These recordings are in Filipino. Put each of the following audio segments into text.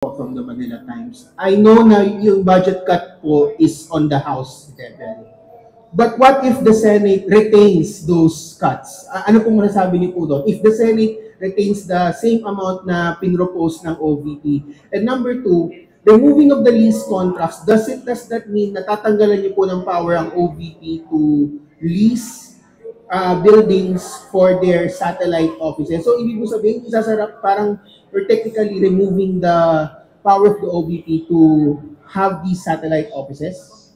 from the Manila Times. I know na yung budget cut po is on the House level. But what if the Senate retains those cuts? Ano pong masasabi niyo po doon? If the Senate retains the same amount na pinropose ng OVP. And number two, removing of the lease contracts, does that mean natatanggalan niyo po ng power ang OVP to lease buildings for their satellite offices? So ibig mo sabihin, isasarap parang we're technically removing the power of the OVP to have these satellite offices?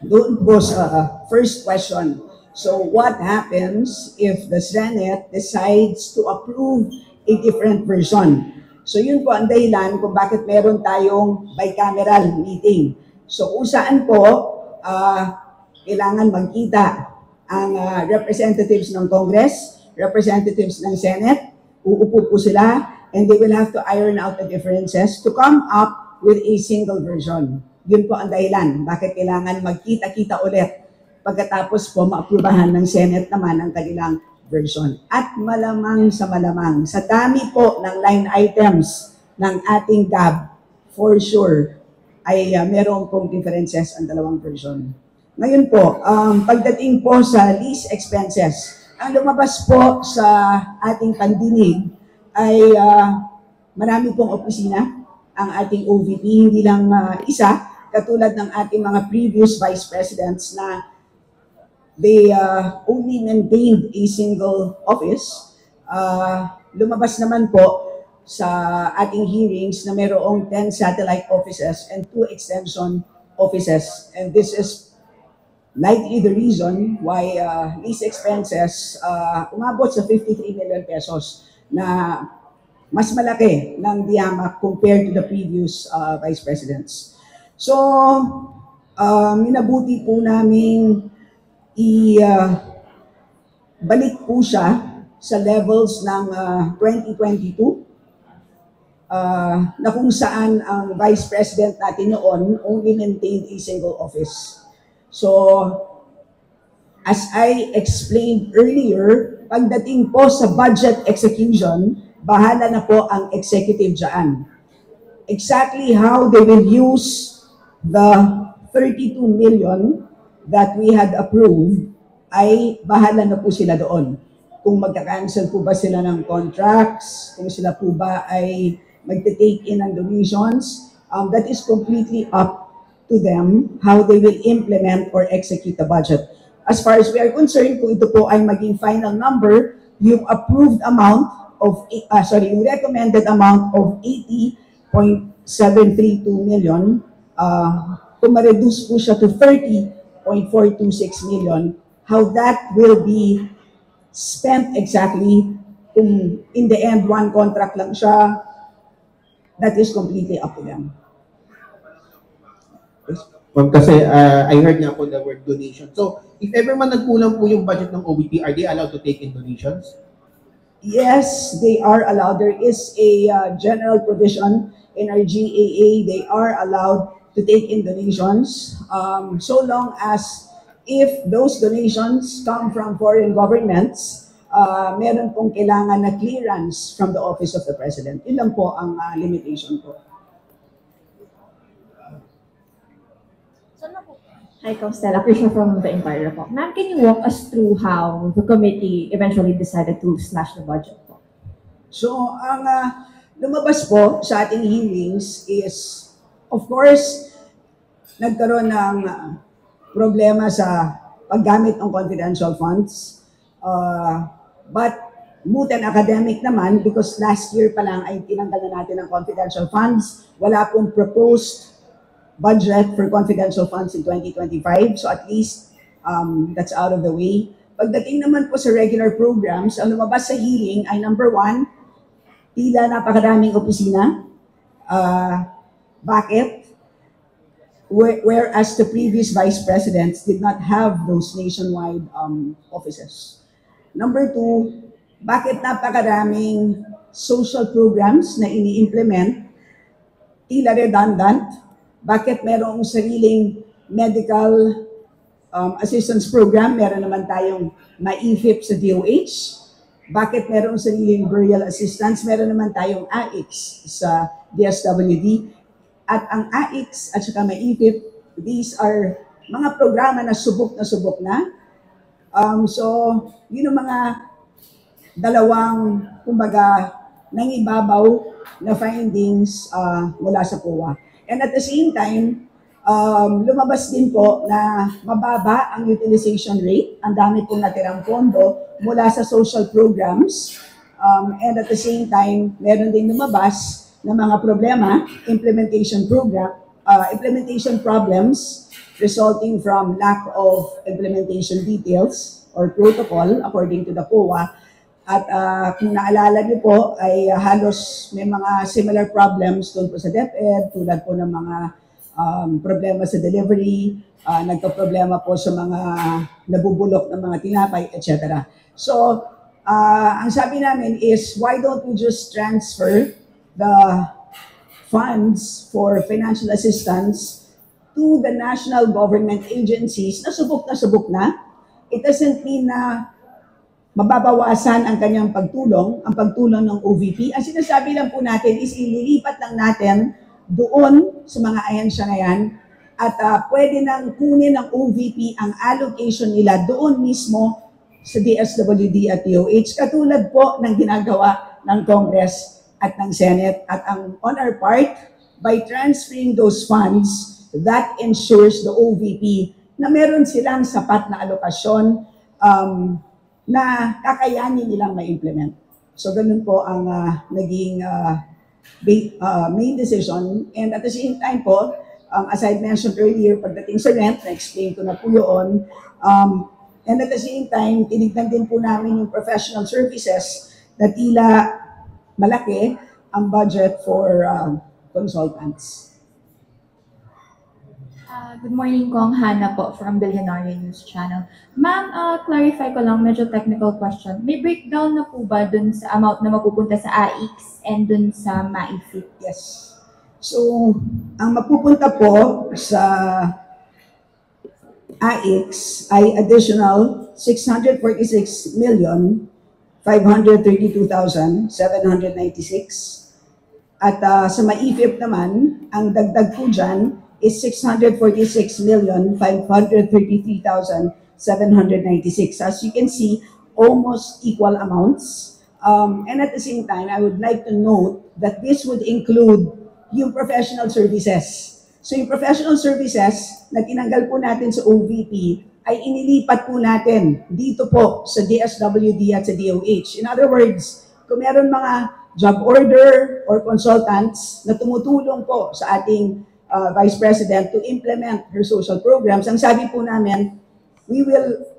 Doon po sa first question. So what happens if the Senate decides to approve a different version? So yun po ang dahilan kung bakit meron tayong bicameral meeting. So kung saan po kailangan magkita ang representatives ng Congress, representatives ng Senate, uupo po sila, and they will have to iron out the differences to come up with a single version. Yun po ang dahilan bakit kailangan magkita-kita ulit pagkatapos po maaprubahan ng Senate naman ang kanilang version. At malamang, sa dami po ng line items ng ating GAB, for sure, ay meron pong differences ang dalawang version. Ngayon po, pagdating po sa lease expenses, ang lumabas po sa ating pandinig ay marami pong opisina ang ating OVP, hindi lang isa, katulad ng ating mga previous vice presidents na they only maintained a single office. Lumabas naman po sa ating hearings na mayroong 10 satellite offices and 2 extension offices. And this is likely the reason why lease expenses umabot sa 53 million pesos na mas malaki ng diyamak compared to the previous vice presidents. So, minabuti po namin balik po siya sa levels ng 2022 na kung saan ang vice president natin noon only maintained a single office. So, as I explained earlier, pagdating po sa budget execution, bahala na po ang executive dyan. Exactly how they will use the 32 million that we had approved ay bahala na po sila doon. Kung magka-cancel po ba sila ng contracts, kung sila po ba ay magte-take in ng donations, that is completely up to them how they will implement or execute the budget. As far as we are concerned, kung ito po ay maging final number, yung approved amount of, yung recommended amount of 80.732 million, kung ma-reduce po siya to 30.426 million, how that will be spent exactly, kung in the end, one contract lang siya, that is completely up to them. Kasi I heard nga po the word donation. So, if ever man nagkulang po yung budget ng OVP, are they allowed to take in donations? Yes, they are allowed. There is a general provision in our GAA. They are allowed to take in donations so long as if those donations come from foreign governments, meron pong kailangan na clearance from the Office of the President. Yun lang po ang limitation po. Hi, Constella. Krisha from the Empire po. Ma'am, can you walk us through how the committee eventually decided to slash the budget po? So, ang lumabas po sa ating hearings is, of course, nagkaroon ng problema sa paggamit ng confidential funds. But moot and academic naman because last year pa lang ay tinanggal na natin ang confidential funds. Wala pong proposed budget for confidential funds in 2025. So at least that's out of the way. Pagdating naman po sa regular programs, ang lumabas sa hearing ay number 1, tila napakaraming opisina. Bakit? Whereas the previous vice presidents did not have those nationwide offices. Number 2, bakit napakaraming social programs na ini-implement, tila redundant? Bakit merong sariling medical assistance program? Meron naman tayong ma-EFIP sa DOH. Bakit merong sariling burial assistance? Meron naman tayong AIX sa DSWD. At ang AIX at saka MAIFIP, these are mga programa na subok na. So, yun ang mga dalawang, kumbaga, nangibabaw na findings mula sa COA. And at the same time, lumabas din po na mababa ang utilization rate. Ang dami pong natirang pondo mula sa social programs. And at the same time, meron din lumabas na mga problema, implementation problems resulting from lack of implementation details or protocol according to the COA. At kung naalala niyo po, ay halos may mga similar problems doon po sa DepEd, tulad po ng mga problema sa delivery, nagka-problema po sa mga nabubulok ng mga tinapay, etc. So, ang sabi namin is, why don't we just transfer the funds for financial assistance to the national government agencies na subok na. It doesn't mean na mababawasan ang kanyang pagtulong, ang pagtulong ng OVP. Ang sinasabi lang po natin is ililipat lang natin doon sa mga ahensya na yan at pwede nang kunin ng OVP ang allocation nila doon mismo sa DSWD at DOH, katulad po ng ginagawa ng Congress at ng Senate. At on our part, by transferring those funds, that ensures the OVP na meron silang sapat na alokasyon na kakayanin nilang ma-implement. So ganun po ang naging main decision. And at the same time po, as I mentioned earlier, pagdating sa rent, na-explain ko na po yun. And at the same time, tinignan din po namin yung professional services na tila malaki ang budget for consultants. Good morning, Kong. Hannah po from Billionaire News Channel. Ma'am, clarify ko lang, medyo technical question. May breakdown na po ba dun sa amount na mapupunta sa AIX and dun sa MAIFIP? Yes. So, ang mapupunta po sa AIX ay additional 646,532,796. At sa MAIFIP naman, ang dagdag po dyan is 646,533,796. As you can see, almost equal amounts. And at the same time, I would like to note that this would include yung professional services. So yung professional services na tinanggal po natin sa OVP ay inilipat po natin dito po sa DSWD at sa DOH. In other words, kung meron mga job order or consultants na tumutulong po sa ating Vice President to implement her social programs, ang sabi po namin, we will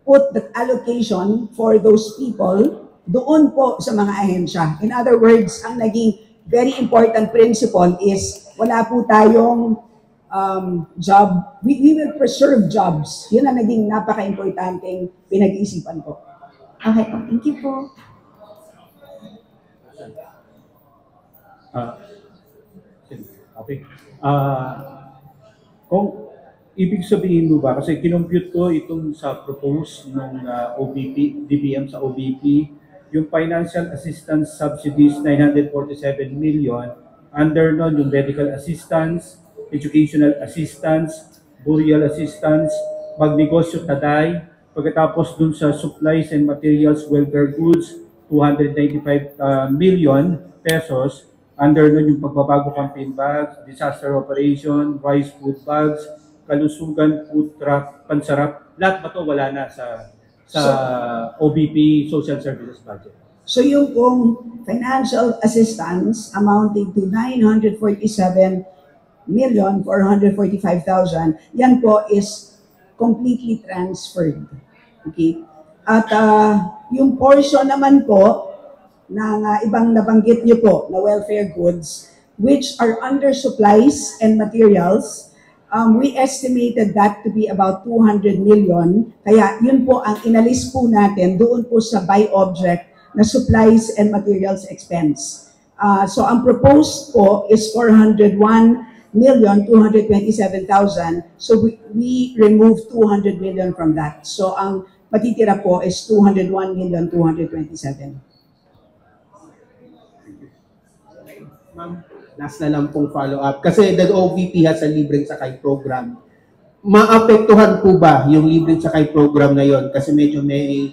put the allocation for those people doon po sa mga ahensya. In other words, ang naging very important principle is wala po tayong job. We will preserve jobs. Yun ang naging napaka-importanting pinag-iisipan po. Okay po. Thank you po. Okay. Kung ibig sabihin mo ba, kasi kinompute ko itong sa propose ng OVP, DBM sa OVP, yung financial assistance subsidies, 947 million, under nun yung medical assistance, educational assistance, burial assistance, magnegosyo taday, pagkatapos dun sa supplies and materials, welfare goods, 295 million pesos, under nun yung pagbabago campaign bags, disaster operation, rice food bags, kalusugan, food truck, pansarap, lahat ba to wala na sa OVP Social Services budget? So yung pong financial assistance amounting to 947,445,000, yan po is completely transferred. Okay? At yung portion naman po ng ibang nabanggit niyo po na welfare goods, which are under supplies and materials, we estimated that to be about 200 million. Kaya yun po ang inalis po natin doon po sa by object na supplies and materials expense. So ang proposed po is 401,227,000. So we removed 200 million from that. So ang matitira po is 201,227,000. Ma'am, last na lang pong follow-up. Kasi the OVP has a libreng sakay program. Maapektuhan po ba yung libreng sakay program na yon? Kasi medyo may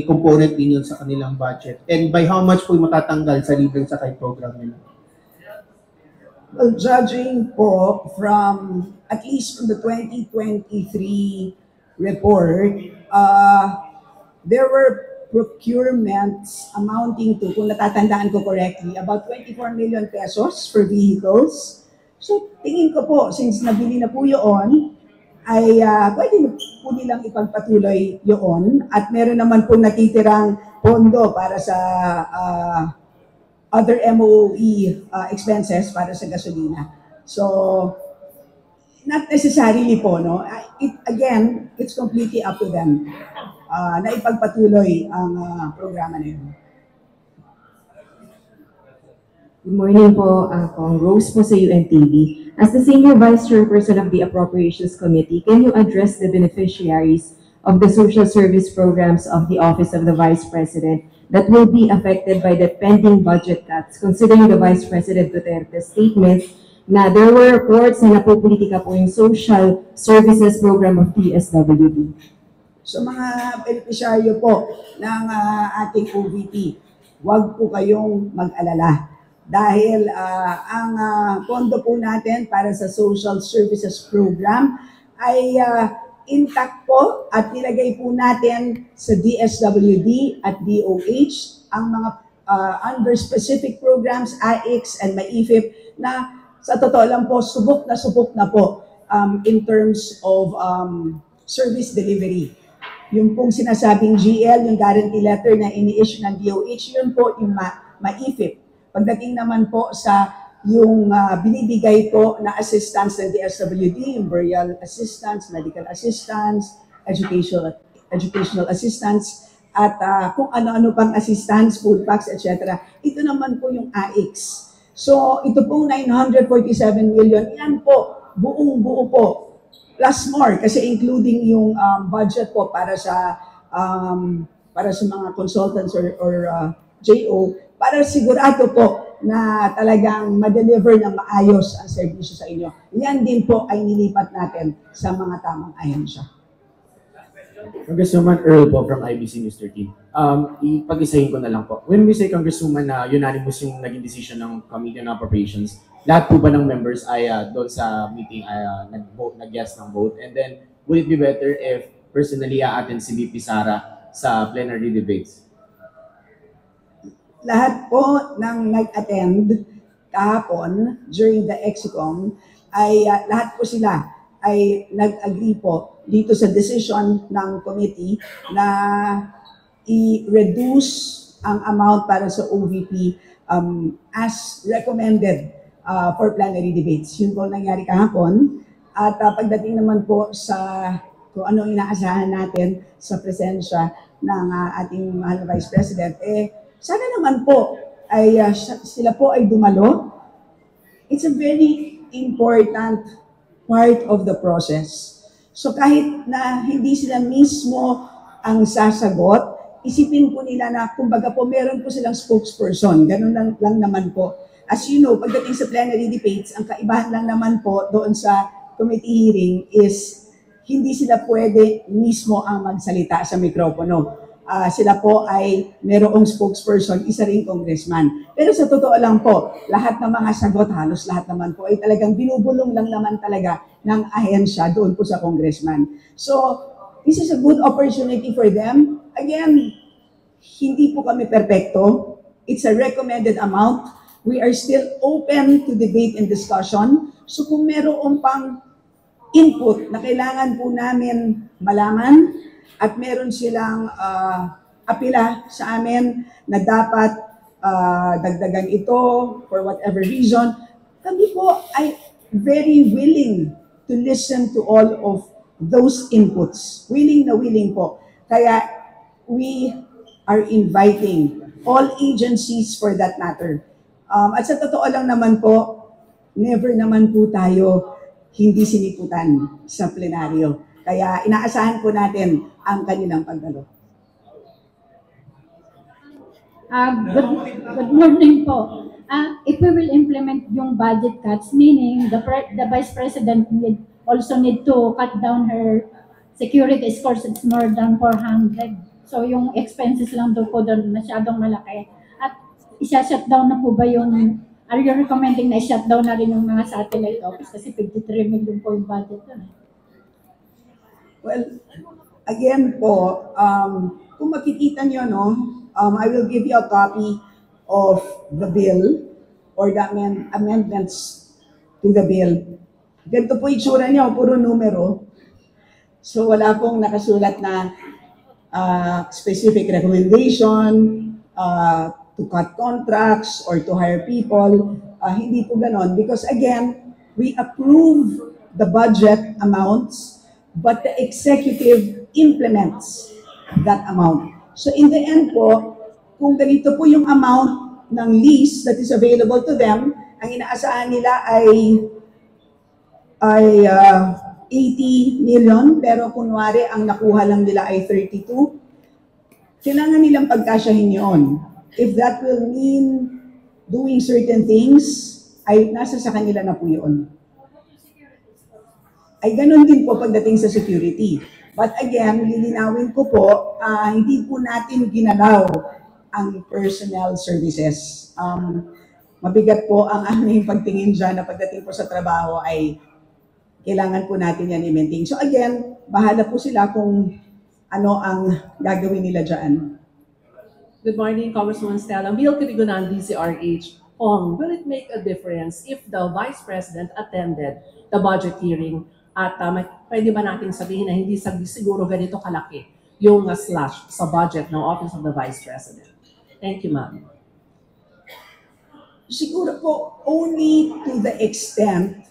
component din yun sa kanilang budget. And by how much po yung matatanggal sa libreng sakay program nila? Well, judging po from, at least from the 2023 report, there were procurements amounting to, kung natatandaan ko correctly, about 24 million pesos for vehicles. So, tingin ko po, since nabili na po yun, ay pwede na po nilang ipagpatuloy yun. At meron naman po natitirang pondo para sa other MOE expenses para sa gasolina. So, not necessarily po, no? Again, it's completely up to them na ipagpatuloy ang programa na yun. Good morning po, Kong Rose po sa UNTV. As the Senior Vice Chairperson of the Appropriations Committee, can you address the beneficiaries of the social service programs of the Office of the Vice President that will be affected by the pending budget cuts, considering the Vice President Duterte's statement na there were reports na napopolitika po yung social services program of DSWD? So mga beneficiaryo po ng ating OVP, huwag po kayong mag-alala. Dahil ang pondo po natin para sa Social Services Program ay intact po at nilagay po natin sa DSWD at DOH ang mga under specific programs, AIX and MAIFIP na sa totoo lang po, subok na po in terms of service delivery. Yung pong sinasabing GL, yung guarantee letter na ini-issue ng DOH, yun po yung MAIFIP. Pagdating naman po sa yung binibigay po na assistance ng DSWD, yung burial assistance, medical assistance, educational assistance, at kung ano-ano pang assistance, food packs, etc. Ito naman po yung AIX. So ito pong 947 million, yan po, buong-buo po. Plus more, kasi including yung budget po para sa mga consultants or JO, para sigurado po na talagang ma-deliver ng maayos ang serbisyo sa inyo. Yan din po ay nilipat natin sa mga tamang ahensya. Congresswoman Earl po from IBC News 13. Ipag-isahin ko na lang po. When we say, Congresswoman, na unanimous yung naging decision ng Committee on Appropriations, lahat po ba ng members ay doon sa meeting ay nag-vote, nag-yes ng vote? And then, would it be better if personally attend si VP Sara sa plenary debates? Lahat po ng nag-attend kahapon during the EXICOM ay lahat po sila ay nag-agree po dito sa decision ng committee na i-reduce ang amount para sa OVP as recommended for plenary debates. Yun po nangyari kahapon. At pagdating naman po sa kung ano inaasahan natin sa presensya ng ating mahal na Vice President, sana naman po ay sila po ay dumalo. It's a very important part of the process. So kahit na hindi sila mismo ang sasagot, isipin po nila na kumbaga po meron po silang spokesperson. Ganun lang naman po. As you know, pagdating sa plenary debates, ang kaibahan lang naman po doon sa committee hearing is hindi sila pwede mismo ang magsalita sa mikropono. Sila po ay merong spokesperson, isa ring congressman. Pero sa totoo lang po, lahat ng mga sagot, halos lahat naman po ay talagang binubulong lang naman talaga ng ahensya doon po sa congressman. So, this is a good opportunity for them. Again, hindi po kami perpekto. It's a recommended amount. We are still open to debate and discussion. So, kung meron pang input na kailangan po namin malaman, at meron silang apila sa amin na dapat dagdagan ito for whatever reason, kami po ay very willing to listen to all of those inputs. Willing na willing po. Kaya we are inviting all agencies for that matter. At sa totoo lang naman po, never naman po tayo hindi siniputan sa plenaryo. Kaya inaasahan po natin ang kanilang pagdalo. Good morning po. If we will implement yung budget cuts, meaning the Vice President also need to cut down her security scores, it's more than 400. So yung expenses lang daw po doon masyadong malaki. At isa-shutdown na po ba yung, are you recommending na i-shutdown na rin yung mga satellite office kasi 53 million po yung budget doon? Well, again po, kung makikita nyo, no, I will give you a copy of the bill or the amendments to the bill. Ganito po itsura niya, puro numero. So wala pong nakasulat na specific recommendation to cut contracts or to hire people. Hindi po ganon. Because again, we approve the budget amounts, but the executive implements that amount. So in the end po, kung ganito po yung amount ng lease that is available to them, ang inaasahan nila ay 80 million, pero kunwari ang nakuha lang nila ay 32, kailangan nilang pagkasyahin yun. If that will mean doing certain things, ay nasa sa kanila na po yun. Ay ganun din po pagdating sa security. But again, lilinawin ko po, hindi po natin ginalaw ang personnel services. Mabigat po ang aming pagtingin dyan na pagdating po sa trabaho ay kailangan po natin yan i-maintain. So again, bahala po sila kung ano ang gagawin nila dyan. Good morning, Congresswoman Stella. Bill Katigonan, DCRH. Will it make a difference if the Vice President attended the budget hearing at pwede ba natin sabihin na hindi siguro ganito kalaki yung slash sa budget ng Office of the Vice President? Thank you, ma'am. Siguro po only to the extent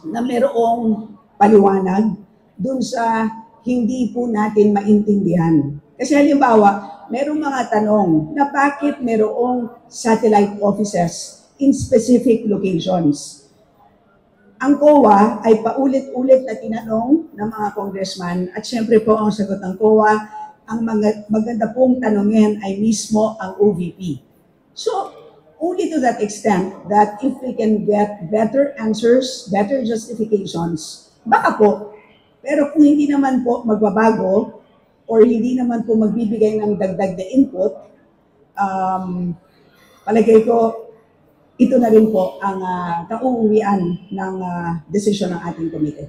na merong paliwanag dun sa hindi po natin maintindihan. Kasi halimbawa, merong mga tanong na bakit merong satellite offices in specific locations. Ang COA ay paulit-ulit na tinanong ng mga congressman at syempre po ang sagot ng COA, ang maganda pong tanongin ay mismo ang OVP. So, only to that extent that if we can get better answers, better justifications, baka po. Pero kung hindi naman po magbabago or hindi naman po magbibigay ng dagdag na input, palagay ko, ito na rin po ang kauuwian ng desisyon ng ating komite.